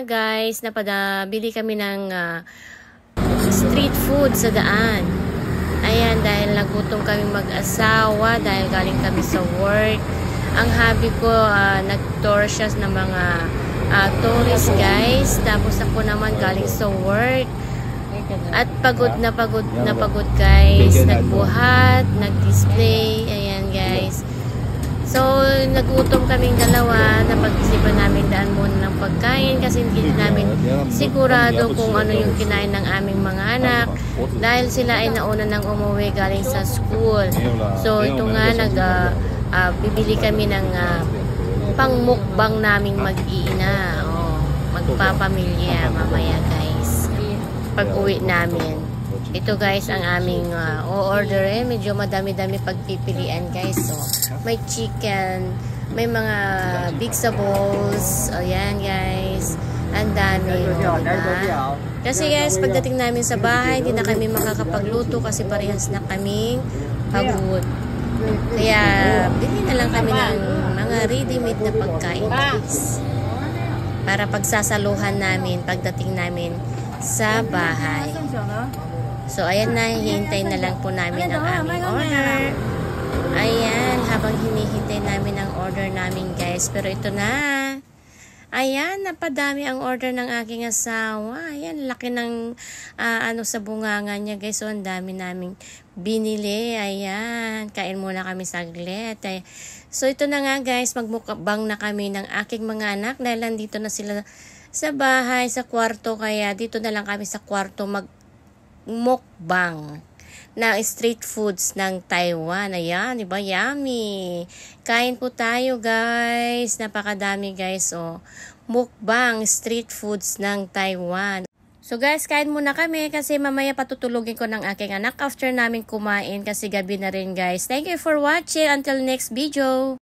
nga guys, bili kami ng street food sa daan. Ayan, dahil nagutom kami mag-asawa, dahil galing kami sa work. Ang hubby ko, nag-tour siya ng mga tourist guys. Tapos ako naman galing sa work. At pagod na pagod guys. Nagbuhat, nag-display. Ayan guys. So, nagutom kaming dalawa. Napag-isipan namin daan muna ng pagkain kasi hindi namin sigurado kung ano yung kinain ng aming mga anak dahil sila ay nauna nang umuwi galing sa school. So, ito nga, bibili kami ng pangmukbang naming mag-iina. Magpapamilya mamaya guys. Pag-uwi namin. Ito guys ang aming o-order medyo madami-dami pagpipilian guys. So, may chicken, may mga vegetables. Ayan guys. Ang dami. Diba? Kasi guys, pagdating namin sa bahay, hindi na kami makakapagluto kasi parehas na kaming pagod. Kaya, bili na lang kami ng mga ready-made na pagkain guys. Para pagsasaluhan namin pagdating namin sa bahay. So, ayan na, hihintay na lang po namin ang aming order. Ayan, habang hinihintay namin ang order namin guys. Pero ito na. Ayan, napadami ang order ng aking asawa. Ayan, laki ng sa bunganga niya guys. So, ang dami naming binili. Ayan, kain muna kami saglit. So, ito na nga guys, magmukbang na kami ng aking mga anak. Dahil nandito na sila sa bahay, sa kwarto. Kaya dito na lang kami sa kwarto mukbang na street foods ng Taiwan. Ayan, diba? Yummy! Kain po tayo, guys. Napakadami, guys. Mukbang street foods ng Taiwan. So, guys, kain muna kami kasi mamaya patutulugin ko ng aking anak after namin kumain kasi gabi na rin, guys. Thank you for watching. Until next video.